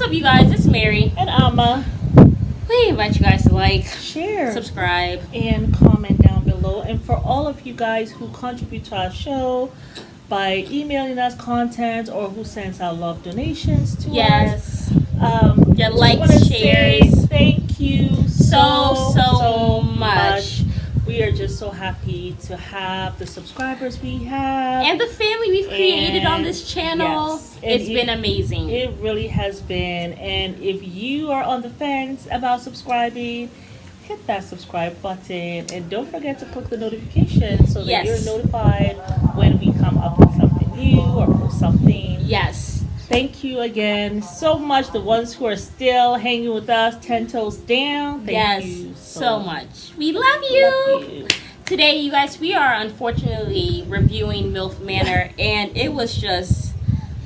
up, you guys? It's Mary. And Amma. We invite you guys to like, share, subscribe, and comment down below. And for all of you guys who contribute to our show by emailing us content or who sends out love donations to us. Your likes, shares. Thank you so much. We are just so happy to have the subscribers we have. And the family we've created on this channel. Yes, it's been amazing. It really has been. And if you are on the fence about subscribing, hit that subscribe button. And don't forget to click the notification so that you're notified when we come up with something new or post something. Yes. Thank you again so much. The ones who are still hanging with us, 10 toes down. Thank you so much. We love you. Today, you guys, we are unfortunately reviewing MILF Manor, and it was just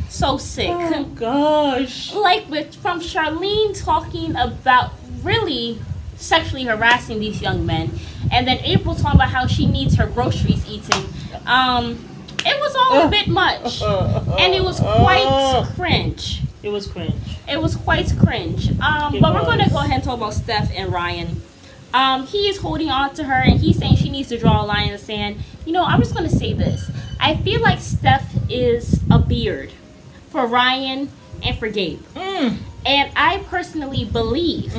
so sick. Oh gosh. Like from Charlene talking about really sexually harassing these young men, and then April talking about how she needs her groceries eaten. It was all a bit much, and it was quite cringe. It was cringe. It was quite cringe. But we're going to go ahead and talk about Steph and Ryan. He is holding on to her, and he's saying she needs to draw a line in the sand. You know, I'm just going to say this. I feel like Steph is a beard for Ryan and for Gabe. And I personally believe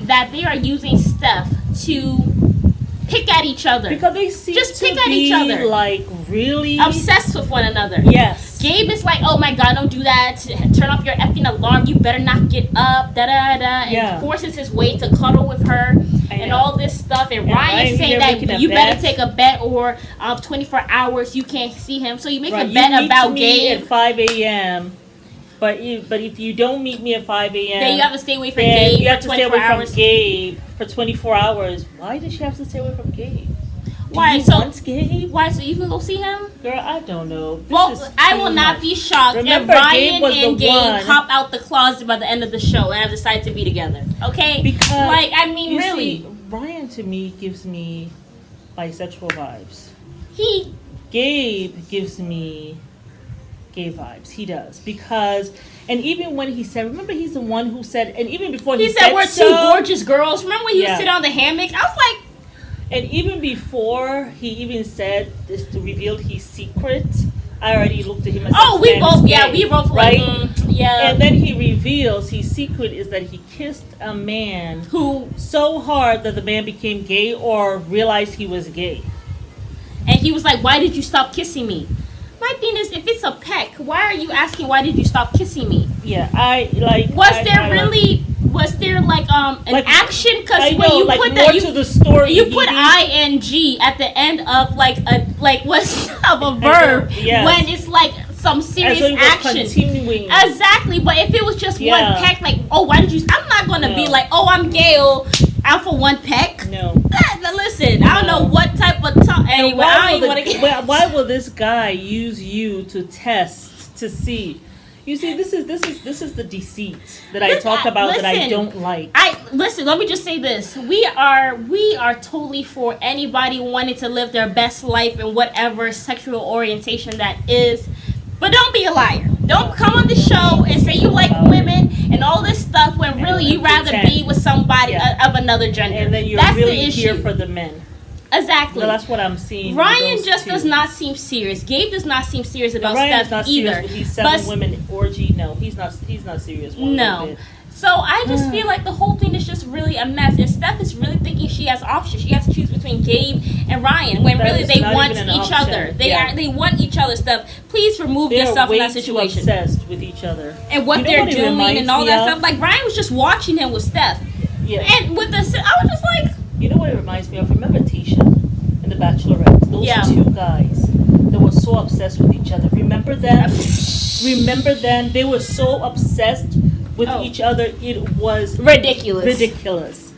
that they are using Steph to pick at each other. Because they seem just to pick at be each other. Like really obsessed with one another. Yes. Gabe is like, oh my god, don't do that. Turn off your effing alarm. You better not get up. Da da da. And forces his way to cuddle with her and all this stuff. And Ryan saying that you better take a bet or 24 hours you can't see him. So you make a bet about Gabe at 5 a.m. But if you don't meet me at 5 a.m. then you have to stay away from Gabe you have for to stay 24 away hours. From Gabe for 24 hours. Why does she have to stay away from Gabe? Why? Gabe? Why? So you can go see him? Girl, I don't know. I will not be shocked if Ryan and Gabe hop out the closet by the end of the show and have decided to be together. Okay? Because really, Ryan to me gives me bisexual vibes. Gabe gives me gay vibes. He does. Because, and even when he said, remember he's the one who said, and even before he said we're two gorgeous girls. Remember when he would sit on the hammocks? I was like, and even before he even said this to reveal his secret, I already looked at him as we both right? Yeah. And then he reveals his secret is that he kissed a man who so hard that the man became gay or realized he was gay. And he was like, why did you stop kissing me? My thing is, if it's a peck, why are you asking why did you stop kissing me? Yeah, Was there like an action? Because when you like put more to the story, you put ing at the end of what's of a verb when it's like some serious action. Continuing. Exactly, but if it was just one peck, like why did you? I'm not gonna be like I'm gay or out for one peck. No. Listen, I don't know what type of talk. Anyway, I don't want to get. Why will this guy use you to test to see? You see, this is the deceit that I talk about that I don't like. Let me just say this. We are totally for anybody wanting to live their best life in whatever sexual orientation that is. But don't be a liar. Don't come on the show and say you like women and all this stuff when really you rather be with somebody of another gender. And then you're really here for the men. Exactly. Well, that's what I'm seeing. Ryan just does not seem serious. Gabe does not seem serious about Steph either. With these 7 women orgy. No, he's not serious. No. So I just feel like the whole thing is just really a mess. And Steph is really thinking she has options. She has to choose between Gabe and Ryan when really they want each other. They want each other stuff. Please remove yourself from that situation. They're obsessed with each other. And what they're doing and all that stuff. Like Ryan was just watching him with Steph. Yeah. And with I was just like, you know what it reminds me of? Remember Tisha and the Bachelorette? Those 2 guys that were so obsessed with each other. Remember them? Remember them? They were so obsessed with each other. It was ridiculous.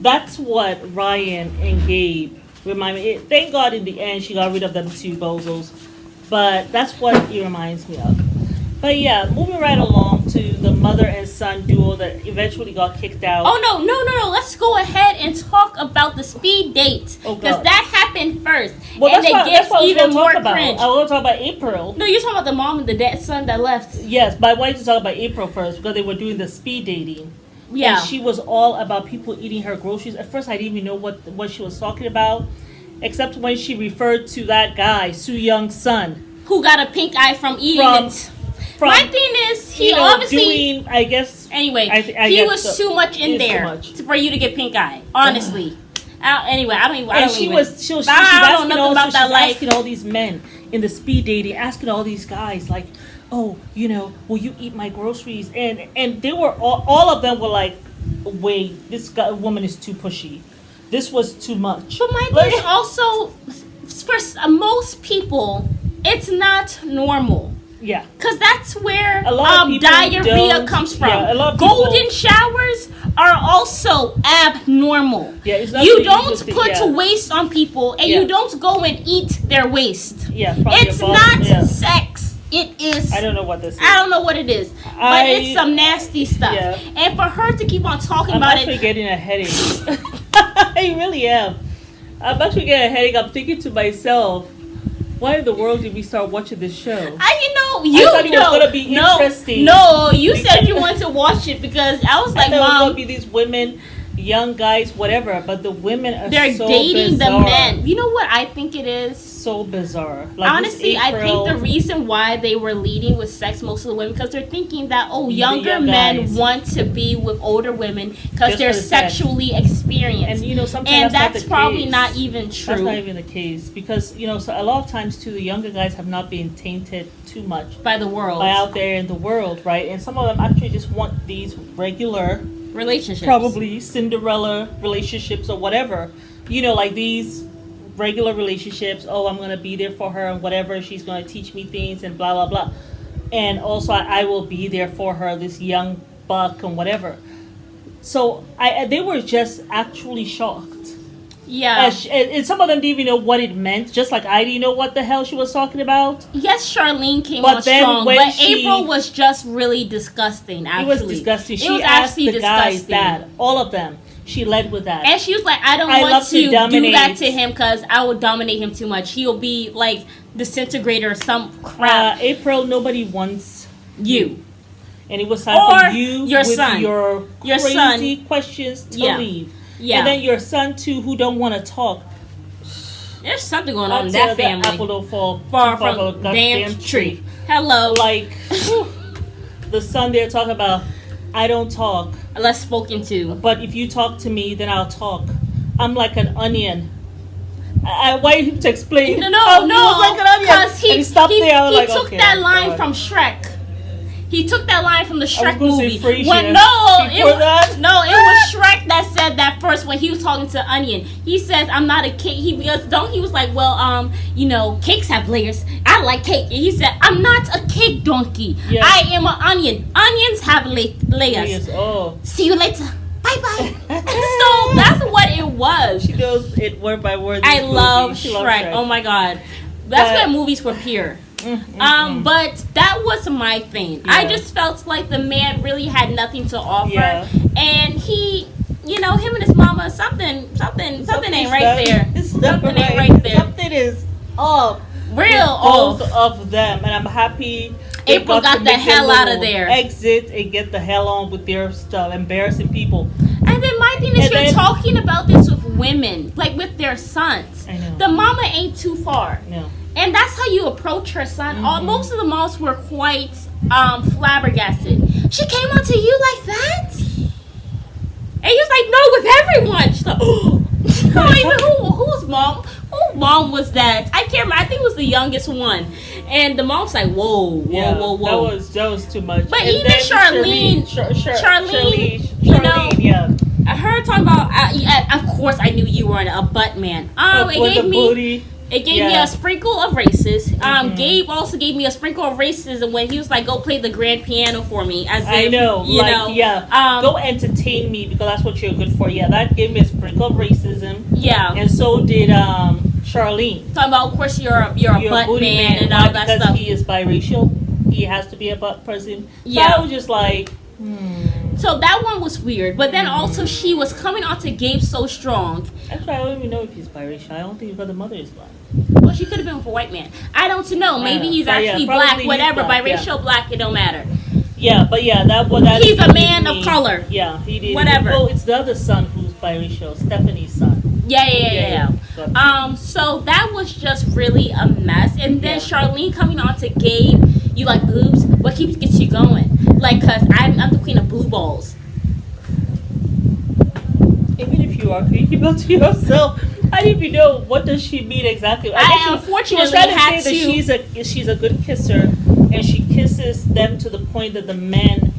That's what Ryan and Gabe remind me. Thank God in the end she got rid of them 2 bozos. But that's what it reminds me of. But yeah, moving right along to the mother and son duo that eventually got kicked out. Oh no! Let's go ahead and talk about the speed date because that happened first, well, and it gets even more cringe. I want to talk about April. No, you're talking about the mom and the son that left. Yes, but I wanted to talk about April first because they were doing the speed dating. Yeah, and she was all about people eating her groceries. At first, I didn't even know what she was talking about, except when she referred to that guy, Soo Young's son, who got a pink eye from eating it. My thing is, he obviously doing, I guess. Anyway, he was too much in there for you to get pink eye. Honestly. Anyway, I don't even. She was asking all these men in the speed dating, asking all these guys like, oh, will you eat my groceries? And they were all of them were like, wait, this woman is too pushy. This was too much. But my thing is also, for most people, it's not normal. Yeah. Because that's where diarrhea comes from. Yeah, golden showers are also abnormal. Yeah, it's not you don't put waste on people, and you don't go and eat their waste. Yeah, it's not sex. It is. I don't know what this is. I don't know what it is. But it's some nasty stuff. Yeah. And for her to keep on talking about it. I'm actually getting a headache. I really am. I'm actually getting a headache. I'm thinking to myself, why in the world did we start watching this show? You I thought it was going to be interesting. No, you said you wanted to watch it because I was like, Mom. It was going to be these women, young guys, whatever, but the women are they're so dating bizarre. The men. You know what I think it is? So bizarre. Like honestly, I think the reason why they were leading with sex, most of the women, because they're thinking that younger men want to be with older women because they're sexually experienced. And sometimes that's probably not even true. That's not even the case because so a lot of times too, the younger guys have not been tainted too much by the world, by out there in the world, right? And some of them actually just want these regular relationships, probably Cinderella relationships or whatever. Like these regular relationships. Oh, I'm gonna be there for her and whatever. She's gonna teach me things and blah blah blah. And also, I will be there for her. This young buck and whatever. So they were just actually shocked. Yeah. And some of them didn't even know what it meant. Just like I didn't know what the hell she was talking about. Yes, Charlene came on strong, but April was just really disgusting. Actually, it was disgusting. She asked the guys that, all of them. She led with that. And she was like, I don't want to do that to him because I will dominate him too much. He'll be like disintegrator or some crap. April, nobody wants you. And it was time for you your with son. your crazy questions to leave. Yeah. And then your son too, who don't want to talk. There's something going on in that family. Apple don't fall far from a damn tree. Hello. Like, the son there talking about, I don't talk. Unless spoken to. But if you talk to me, then I'll talk. I'm like an onion. I want him to explain. No. Like an onion. Because he stopped there. He took that line from Shrek. He took that line from the Shrek movie. It was Shrek that said that first when he was talking to Onion. He says, "I'm not a cake." He was like, "Well, cakes have layers. I like cake." And he said, "I'm not a cake donkey. Yes. I am an onion. Onions have layers." Oh. See you later. Bye bye. So that's what it was. She knows it word by word. I love Shrek. Oh my god, that's when movies were pure. But that was my thing. Yeah. I just felt like the man really had nothing to offer, and he, him and his mama, something ain't right there. Something ain't right there. Something is off. Real off. Both of them, and I'm happy. April got the hell out of there. Exit and get the hell on with their stuff, embarrassing people. And then my thing is, you're talking about this with women, like with their sons. I know. The mama ain't too far. No. And that's how you approach her son. Most of the moms were quite flabbergasted. She came on to you like that? And he was like, no, with everyone. She's like, oh. Whose mom? Whose mom was that? I can't remember. I think it was the youngest one. And the mom's like, whoa. That was too much. But even Charlene, her talking about, of course I knew you were a butt man. It gave me a sprinkle of racism. Gabe also gave me a sprinkle of racism when he was like, go play the grand piano for me. Go entertain me because that's what you're good for. Yeah, that gave me a sprinkle of racism. Yeah. And so did Charlene. Talking about, of course, you're a butt man and all that stuff. Because he is biracial. he has to be a butt person. So Yeah. I was just like, So that one was weird. But then also she was coming on to Gabe so strong. Actually, I don't even know if he's biracial. I don't think his brother mother is black. Well, she could have been with a white man. I don't know. Maybe he's actually black. Whatever. Black, biracial, black, it don't matter. Yeah, but yeah, that he's a man of color. Yeah, he did. Whatever. Oh, it's the other son who's biracial, Stephanie's son. Yeah. So that was just really a mess. And then Charlene coming on to Gabe, you like boobs? What gets you going? Like, cause I'm the queen of blue balls. Even if you are, can you keep that to yourself? I didn't even know what does she mean exactly. I unfortunately had to. She's a good kisser, and she kisses them to the point that the man,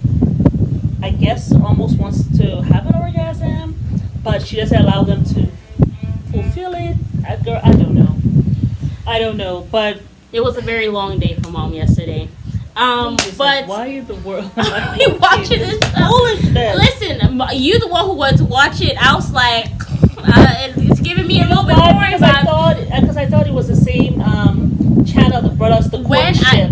I guess, almost wants to have an orgasm, but she doesn't allow them to fulfill it. I don't know, but it was a very long day for Mom yesterday. But why in the world am I watching this foolishness? Listen, you the one who wanted to watch it. I was like, it's giving me a little bit more. Because I thought it was the same channel that brought us the courtship.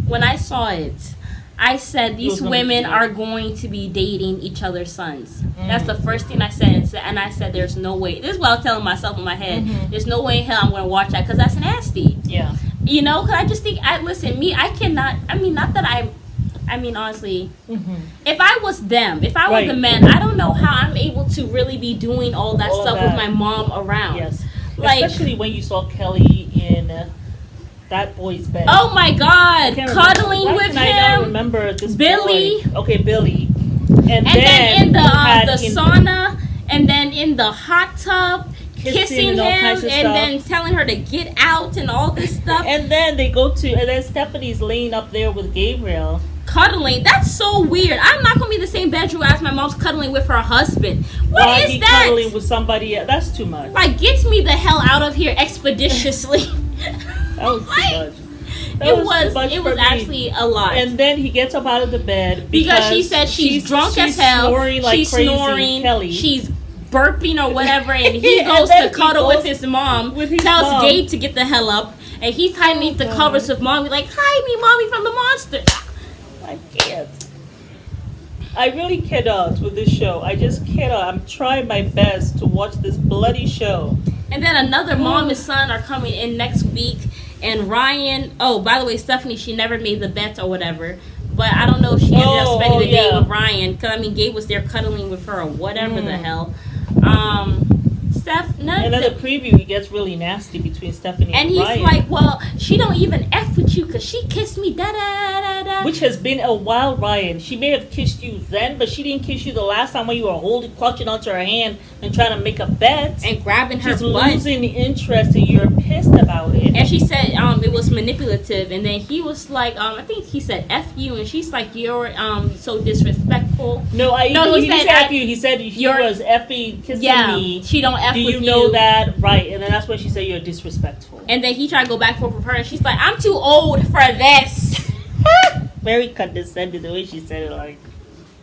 When I saw it, I said these women are going to be dating each other's sons. That's the first thing I said, and I said there's no way. This is what I was telling myself in my head. There's no way in hell I'm going to watch that because that's nasty. Yeah. You know, because I just think, I cannot, honestly, if I was them, if I was the men, I don't know how I'm able to really be doing all that stuff with my mom around. Yes. Like, especially when you saw Kelly in that boy's bed. Oh my God, cuddling with him. I don't remember this Billy. boy. Okay, Billy. And then in the sauna, and then in the hot tub, kissing him, and then telling her to get out and all this stuff. And then and then Stephanie's laying up there with Gabriel. Cuddling. That's so weird. I'm not going to be in the same bedroom as my mom's cuddling with her husband. What is that? Cuddling with somebody else. That's too much. Like, get me the hell out of here expeditiously. That was too much. It was actually a lot. And then he gets up out of the bed because she said she's drunk as hell. Snoring like she's crazy, snoring. Kelly. She's burping or whatever, and he goes to cuddle with his mom. Tells Gabe to get the hell up, and he's hiding beneath the covers with Mommy, like, hide me, Mommy, from the monster. I can't. I really cannot with this show. I just cannot. I'm trying my best to watch this bloody show. And then another mom and son are coming in next week. And Ryan, oh, by the way, Stephanie, she never made the bet or whatever. But I don't know if she ended up spending the day with Ryan. Because, Gabe was there cuddling with her or whatever the hell. And then the preview, it gets really nasty between Stephanie and Ryan. And he's like, well, she don't even F with you because she kissed me, da-da-da-da. Which has been a while, Ryan. She may have kissed you then, but she didn't kiss you the last time when you were clutching onto her hand and trying to make a bet. And grabbing her butt. She's losing interest and you're pissed about it. And she said it was manipulative. And then he was like, I think he said F you. And she's like, you're so disrespectful. No, he didn't say F you. He said she was effing kissing me. She don't F with you. Do you know that? Right. And then that's when she said you're disrespectful. And then he tried to go back and forth with her. And she's like, I'm too old for this. Very condescending the way she said it. Like,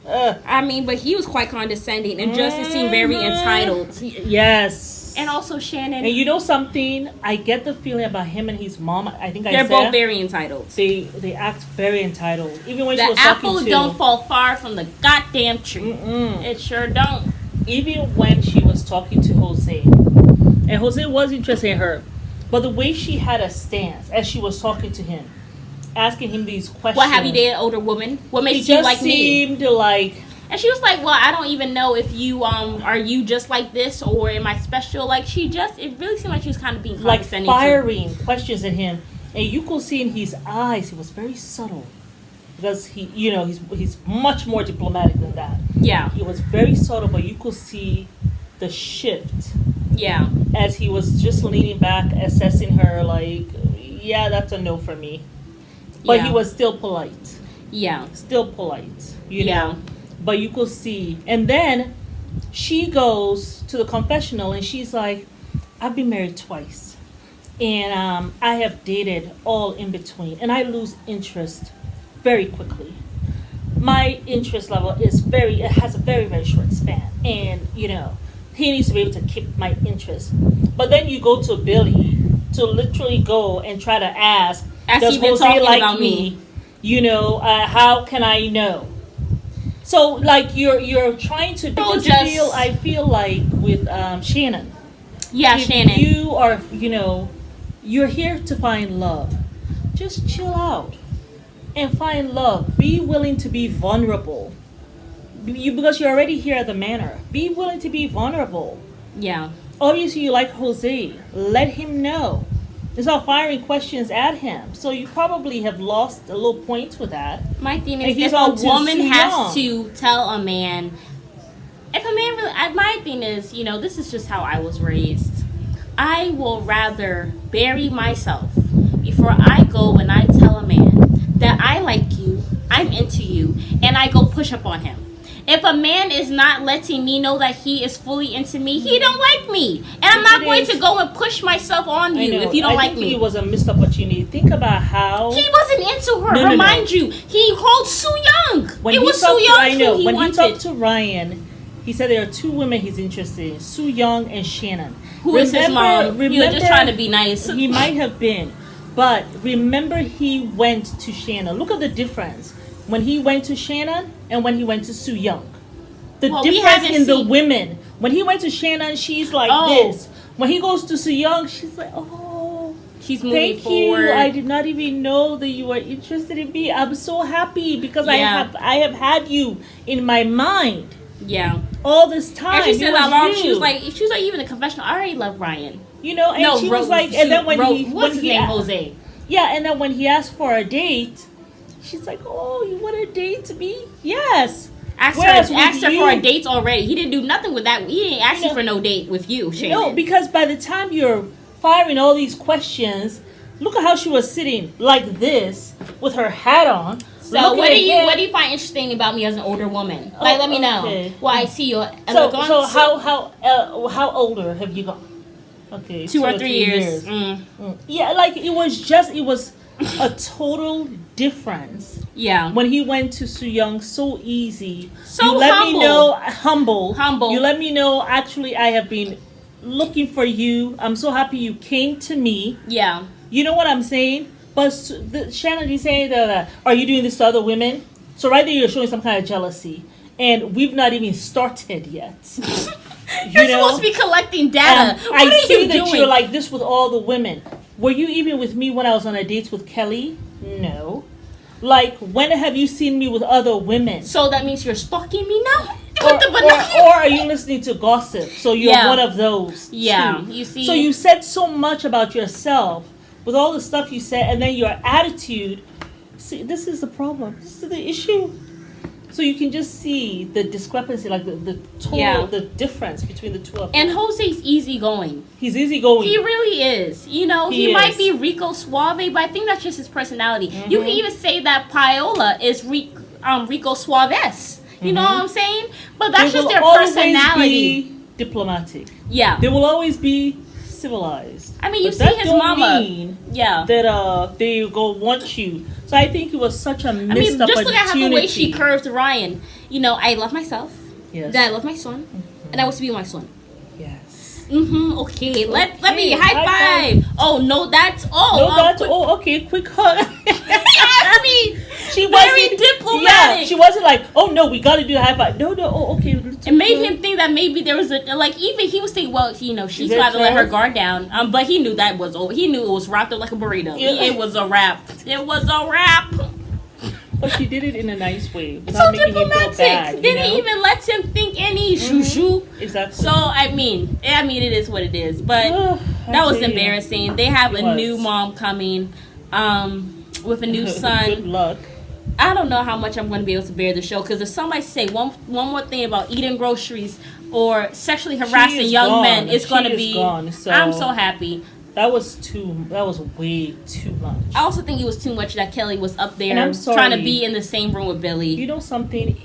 but he was quite condescending. And Justin seemed very entitled. Yes. And also Shannon. And you know something? I get the feeling about him and his mom. I think they're both very entitled. They act very entitled. Even when the she was talking to... The apple don't fall far from the goddamn tree. It sure don't. Even when she was talking to Jose, and Jose was interested in her, but the way she had a stance as she was talking to him, asking him these questions. What, have you dated an older woman? What makes you like me? He just seemed like... And she was like, well, I don't even know if you, are you just like this or am I special? Like, it really seemed like she was kind of being condescending. Like firing questions at him. And you could see in his eyes, he was very subtle. Because he's much more diplomatic than that. Yeah. He was very subtle, but you could see the shift. Yeah. As he was just leaning back, assessing her like, yeah, that's a no for me. But he was still polite. Yeah. Still polite, you know. But you could see. And then she goes to the confessional and she's like, I've been married twice. And I have dated all in between. And I lose interest very quickly. My interest level it has a very, very short span. And, he needs to be able to keep my interest. But then you go to Billy to literally go and try to ask, As Does you've been Jose talking like about me? You know, how can I know? So like you're trying to because I feel like with Shannon. Yeah, If Shannon. you are, you know, you're here to find love. Just chill out and find love. Be willing to be vulnerable. Because you're already here at the Manor. Be willing to be vulnerable. Yeah. Obviously, you like Jose. Let him know. It's not firing questions at him. So you probably have lost a little points with that. My thing is, if a woman has to tell a man, if a man really, my thing is, you know, this is just how I was raised. I will rather bury myself before I go and I tell a man that I like you, I'm into you, and I go push up on him. If a man is not letting me know that he is fully into me, he don't like me. And I'm not going to go and push myself on you if you don't like me. It was a missed opportunity. Think about how... He wasn't into her. Remind you, he called Sue Young. When it was Sue Young he when wanted. he talked to Ryan, he said there are two women he's interested in, Sue Young and Shannon. Who is his mom? He was just trying to be nice. He might have been. But remember he went to Shannon. Look at the difference. When he went to Shannon and when he went to Sue Young. The difference in the women. When he went to Shannon, she's like this. When he goes to Sue Young, she's like, oh, she's moving thank forward. you. I did not even know that you were interested in me. I'm so happy because I have had you in my mind. Yeah. All this time. And she said, she was like even a confessional. I already love Ryan. You know, and she was like, and then what's his name, Jose? Yeah, and then when he asked for a date, she's like, oh, you want a date to me? Yes. Asked her for a date already. He didn't do nothing with that. He didn't ask you for no date with you, Shannon. No, because by the time you're firing all these questions, look at how she was sitting like this with her hat on. So what do you find interesting about me as an older woman? Like, let me know. Well, I see you. So how older have you gone? Okay, 2 or 3 years. Yeah, like it was a total difference. Yeah. When he went to Soo Young, so easy. So you let humble. me know, humble. You let me know, actually, I have been looking for you. I'm so happy you came to me. Yeah. You know what I'm saying? But Shannon is saying that, are you doing this to other women? So right there, you're showing some kind of jealousy. And we've not even started yet. You're supposed to be collecting data. I see that you're like this with all the women. Were you even with me when I was on a date with Kelly? No. Like, when have you seen me with other women? So that means you're stalking me now? Or are you listening to gossip? So you're one of those. Yeah. Too. You see. So you said so much about yourself with all the stuff you said, and then your attitude. See, this is the problem. This is the issue. So you can just see the discrepancy, like the total, the difference between the two of them. And Jose's easygoing. He's easygoing. He really is. You know, he might be Rico Suave, but I think that's just his personality. Mm-hmm. You can even say that Paola is Rico Suaves. You know what I'm saying? But that's just their personality. Be diplomatic. Yeah. They will always be civilized. I mean, you see his mama. That they go want you. So I think it was such a missed opportunity. Just look at the way she curved Ryan. You know, I love myself. Yes. That I love my son. And I was to be my son. Yes. Okay. Let me high five. Oh no, that's all. No, that's all. Okay, quick hug. I mean, she very diplomatic. Yeah, she wasn't like, oh no, we got to do a high five. No. Oh, okay. It made him think that maybe there was even he was thinking, well, you know, she's got to let her guard down. But he knew that was over. He knew it was wrapped up like a burrito. Yeah. It was a wrap. It was a wrap. But she did it in a nice way. So diplomatic. Didn't even let him think any shoo. Exactly. So I mean, it is what it is. But that was embarrassing. They have a new mom coming, with a new son. Good luck. I don't know how much I'm going to be able to bear the show, because if somebody say one more thing about eating groceries or sexually harassing young men, it's going to be. Gone, so I'm so happy. That was way too much. I also think it was too much that Kelly was up there trying to be in the same room with Billy. You know something?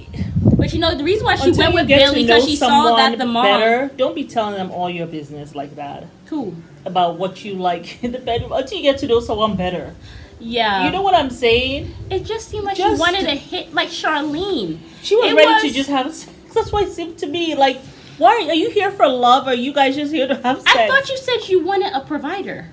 But you know, the reason why she went with Billy, because she saw that the mom... Better, don't be telling them all your business like that. Who? About what you like in the bedroom. Until you get to know someone better. Yeah. You know what I'm saying? It just seemed like she wanted to hit like Charlene. She was ready to just have sex. That's why it seemed to me like, why are you here for love, or are you guys just here to have sex? I thought you said you wanted a provider.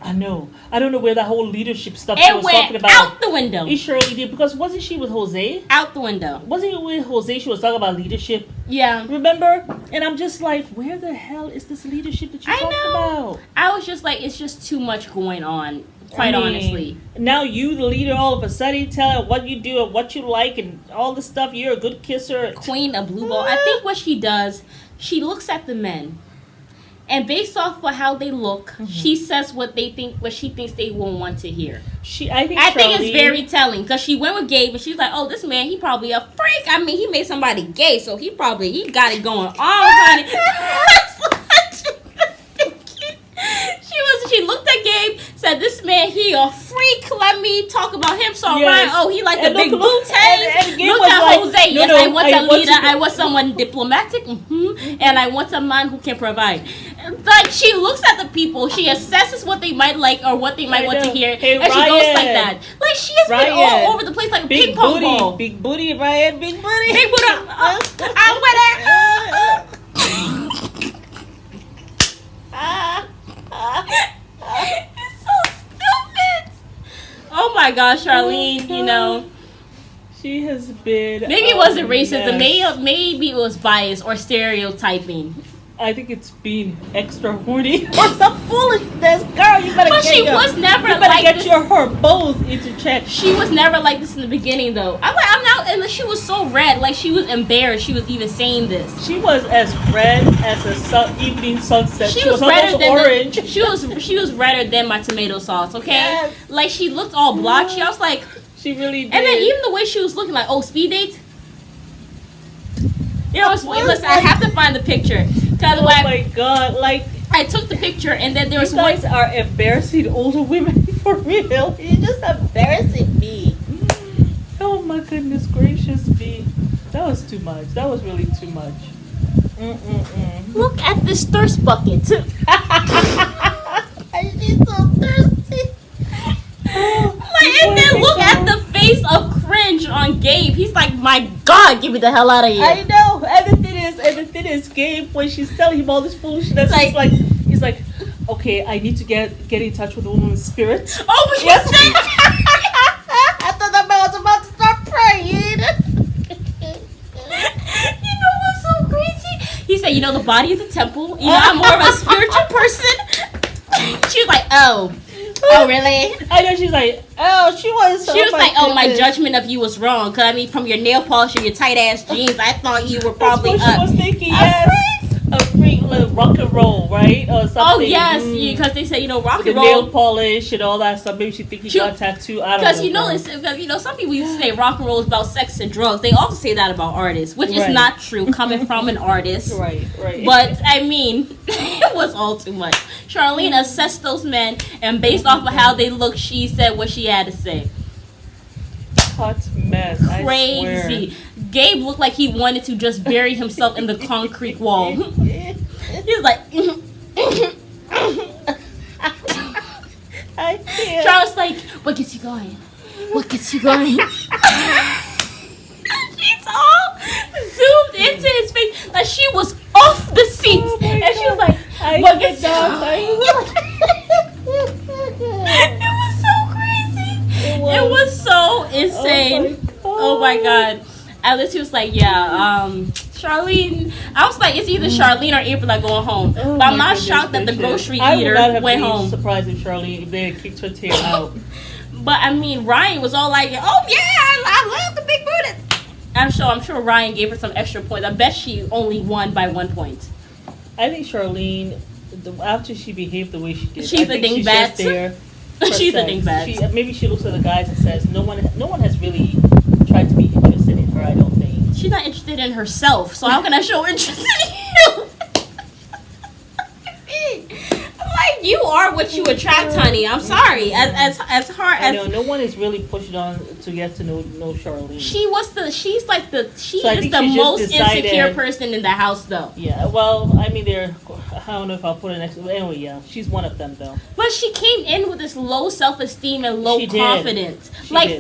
I know. I don't know where that whole leadership stuff she It was talking went about. out the window. It surely did, because wasn't she with Jose? Out the window. Wasn't it with Jose she was talking about leadership? Yeah. Remember? And I'm just like, where the hell is this leadership that you're talking about? I was just like, it's just too much going on, quite honestly. Now you, the leader, all of a sudden tell her what you do and what you like and all this stuff. You're a good kisser. Queen of Blue Ball. I think what she does, she looks at the men. And based off of how they look, she says what she thinks they will want to hear. I think it's very telling, because she went with Gabe and she's like, oh, this man, he probably a freak. I mean, he made somebody gay, so he got it going on, honey. She looked at Gabe, said, this man, he a freak. Let me talk about him. So Ryan, he like the big booties. Look at like, Jose. Yes, I want a leader. I want someone diplomatic. And I want a man who can provide. Like, she looks at the people. She assesses what they might like or what they might want to hear. Hey, and she goes like that. Like, she has been all over the place like a ping pong ball. Big booty, Ryan. Big booty. Big booty. I'm with it. It's so stupid. Oh my gosh, Charlene, you know. She has been. Maybe it wasn't racism. Maybe it was bias or stereotyping. I think it's being extra horny or some foolishness, girl. You better. But she was never you better like get this. your hormones into check. She was never like this in the beginning, though. I'm not, and she was so red. Like, she was embarrassed. She was even saying this. She was as red as a evening sunset. She was redder than orange. She was redder than my tomato sauce. Okay, yes. Like, she looked all blotchy. I was like, she really did. And then even the way she was looking, like, oh, speed dates. You know, listen, I have to find the picture. Oh my god, like, I took the picture and then there was you guys are embarrassing older women for real. You're just embarrassing me. Oh my goodness gracious me. That was too much. That was really too much. Look at this thirst bucket. She's so thirsty. And then look at the face of cringe on Gabe. He's like, my God, get me the hell out of here. I know. And the thing is, Gabe, when she's telling him all this foolishness, he's like, okay, I need to get in touch with the woman's spirit. Oh, but yes. I thought that man was about to start praying. You know what's so crazy? He said, you know, the body is a temple. You know, I'm more of a spiritual person. She was like, oh, really? I know. She's like, oh, she was like, oh, my judgment of you was wrong. Because, I mean, from your nail polish and your tight-ass jeans, I thought you were probably That's what she was thinking, yes. A freak, like rock and roll, right? Or something. Oh, yes. Because they say, you know, rock and roll. The nail polish and all that stuff. Maybe she think he got a tattoo. I don't know. Because, you know, some people used to say rock and roll is about sex and drugs. They also say that about artists, which is not true, coming from an artist. Right. But, I mean, it was all too much. Charlene assessed those men, and based off of how they looked, she said what she had to say. Hot mess. Crazy. Gabe looked like he wanted to just bury himself in the concrete wall. He was like, I can't. Charles like, what gets you going? What gets you going? She's all zoomed into his face, like she was off the seat, and she was like, what gets you going? It was so crazy. It was so insane. Oh my god. Alice was like, Charlene. I was like, it's either Charlene or April that going home. But I'm not shocked that the grocery eater went home. I would not have been surprised if Charlene, if they had kicked her tail out. But I mean, Ryan was all like, oh yeah, I love the big booty. I'm sure Ryan gave her some extra points. I bet she only won by 1 point. I think Charlene, after she behaved the way she did, she's a dingbat. She's a dingbat. Maybe she looks at the guys and says, no one has really tried to be interested in her. I don't think she's not interested in herself. So how can I show interest in you? Like, you are what you attract, honey. I'm sorry. As hard as I know, no one is really pushing on to get to know Charlene. She's the most insecure person in the house, though. Yeah, well, I mean, I don't know if I'll put an extra. Anyway, yeah, she's one of them, though. But she came in with this low self-esteem and low confidence,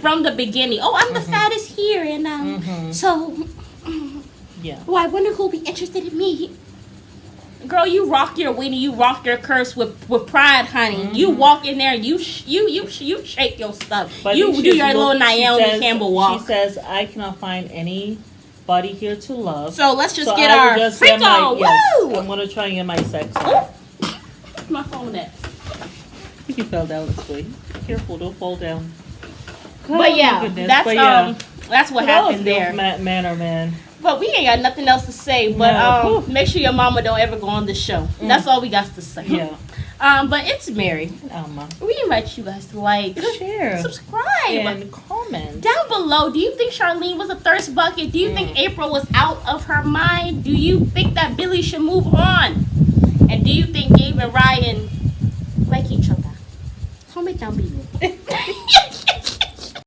from the beginning. Oh, I'm the fattest here, and so. Yeah. Oh, I wonder who'll be interested in me. girl, you rock your weenie, you rock your curse with pride, honey. You walk in there, you shake your stuff. But You do your little Naomi Campbell walk. She says, I cannot find anybody here to love. So let's just So get I will our just freak get my- on. yes, Woo! I'm gonna try and get my sex on. Oh, where's my phone at? I think you fell down this way. Careful, don't fall down. But Oh, yeah, my goodness. that's But yeah. that's what That was happened there. Manor, man. But we ain't got nothing else to say. But No. make sure your mama don't ever go on this show. That's all we got to say. Yeah. But it's Mary. Alma. We invite you guys to like, Share. subscribe, And comment. down below. Do you think Charlene was a thirst bucket? Do you think April was out of her mind? Do you think that Billy should move on? And do you think Gabe and Ryan like each other? Comment down below.